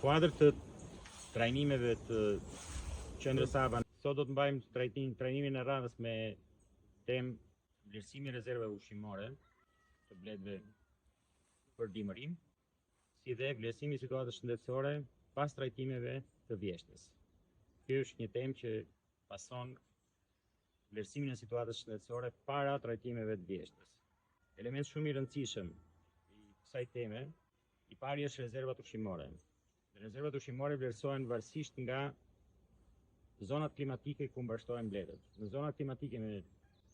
kuadër të trajnimeve të qendrës Aba, sot do të mbajmë trajnimin e radhës me temë vlerësimi i rezervave ushqimore të bletëve për dimërim, si dhe vlerësimi i situatës shëndetësore pas trajtimeve të vjeshtës. Kjo është një temë që pason vlerësimin e situatës shëndetësore para trajtimeve të vjeshtës. Element shumë i rëndësishëm i kësaj teme, i pari është rezervat ushqimore. Rezervat ushqimore vlerësohen varësisht nga zonat klimatike ku mbështohen bletët. Në zonat klimatike me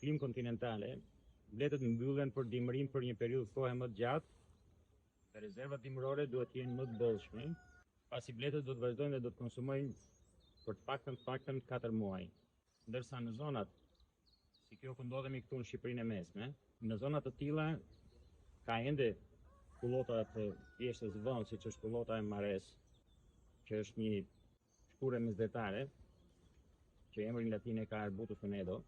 klimë kontinentale, bletët mbyllen për dimërim për një periudhë kohe më të gjatë, dhe rezervat dimërore duhet të jenë më të bollshme, pasi bletët do të vazhdojnë dhe do të konsumojnë për të paktën 4 muaj. Ndërsa në zonat, si kjo ku ndodhemi këtu në Shqipërinë e Mesme, në zonat të tilla ka ende kullota të vjeshtës vonë, siç është kullota e Mares, që është një shkure mesdhetare, që emrin latin e ka Arbutus venedo,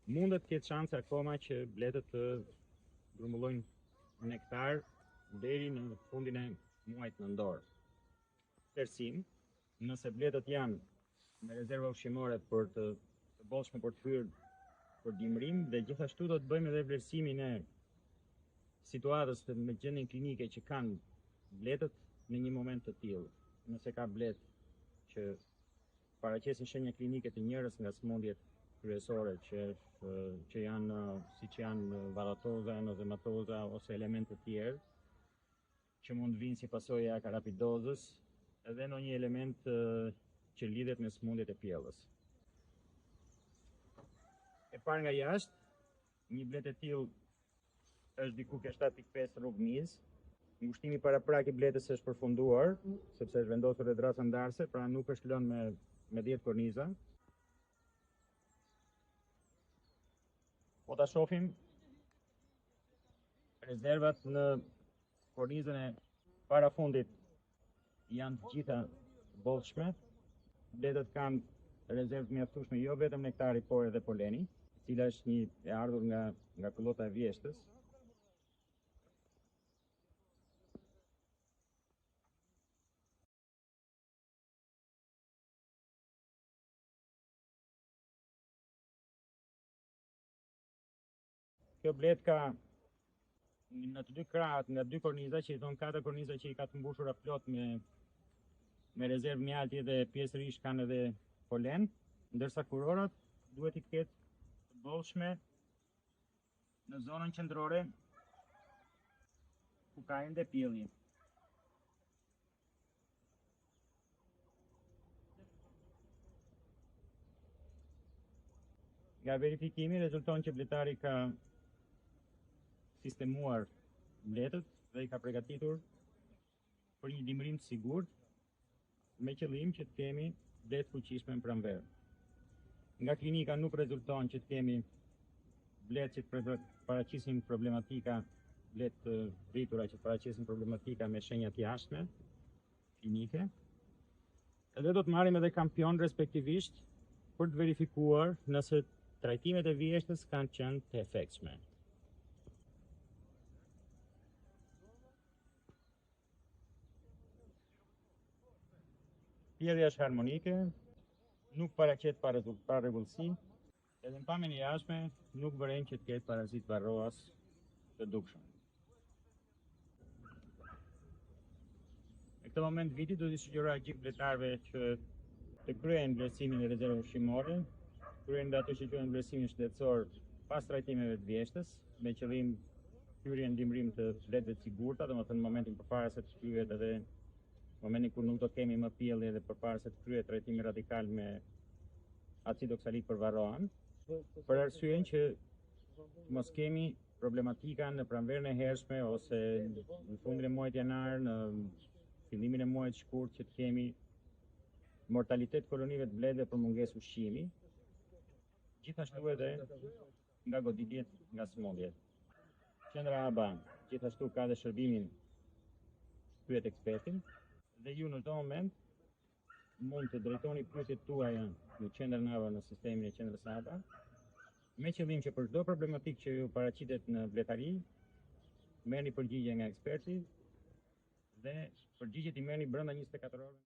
mundet të ketë shanse akoma që bletët të grumullojnë nektar deri në fundin e muajit nëntor. Tërsim, nëse bletët janë me rezerva ushqimore për të bollshme për të hyrë për dimërim, dhe gjithashtu do të bëjmë edhe vlerësimin e situatës të me gjendjen klinike që kanë bletët në një moment të tillë. Nëse ka blet që paraqesin shenja klinike të njërës nga smundjet kryesore që janë siç janë varatoza, enozematoza ose elemente të tjerë që mund vinë si pasojë e akarapidozës, edhe në një element që lidhet me smundjet e pjellës. E parë nga jashtë, një blet e tillë është diku ke 7.5 rrugë miz. Ngushtimi paraprak i bletës është përfunduar, sepse është vendosur rreth drasa ndarëse, pra nuk është lënë me 10 korniza. Po ta shohim rezervat në kornizën e parafundit janë të gjitha bollshme. Bletët kanë rezervë mjaftueshme jo vetëm nektari, por edhe poleni, e cila është një e ardhur nga kullota e vjeshtës. Kjo blet ka në të dy krahët, nga 2 korniza, që i thon 4 korniza që i ka të mbushura plot me rezervë mjalti dhe pjesërisht kanë edhe polen, ndërsa kurorat duhet i ketë të bollshme në zonën qendrore ku ka ende pjellje. Nga verifikimi rezulton që bletari ka sistemuar bletët dhe i ka përgatitur për një dimërim të sigurt, me qëllim që të kemi bletë fuqishme në pranverë. Nga klinika nuk rezulton që të kemi bletë që të paraqisin problematika, bletë të rritura që paraqisin problematika me shenja të jashtme klinike. Edhe do të marrim edhe kampion respektivisht për të verifikuar nëse trajtimet e vjeshtës kanë qenë të efektshme. Pjellja është harmonike, nuk paraqet pa rregullsi, edhe në pamjen e jashtme nuk vëren që të ketë parazit varroas të dukshëm. Në këtë moment viti do t'i sugjeroj gjithë bletarëve që të kryejnë vlerësimin e rezervave ushqimore, kryejnë dhe ato që quhen vlerësimin shëndetësor pas trajtimeve të vjeshtës, me qëllim hyrjen në dimërim të bletëve të sigurta, domethënë në momentin përpara se të kryhet edhe momentin kur nuk do kemi më pjellje dhe përpara se të kryhet trajtimi radikal me acid oksalik për varroan, për arsyeën që mos kemi problematika në pranverën e hershme ose në fundin e muajit janar, në fillimin e muajit shkurt, që të kemi mortalitet kolonive të bletëve për mungesë ushqimi, gjithashtu edhe nga goditjet nga smundjet. Qendra Aba gjithashtu ka dhe shërbimin pyet ekspertin, dhe ju në çdo moment mund të drejtoni pyetjet tuaja në qendrën Aba, në sistemin e qendrës Aba, me qëllim që për çdo problematikë që ju paraqitet në bletari, merrni përgjigje nga eksperti dhe Përgjigjet i merrni brenda 24 orëve.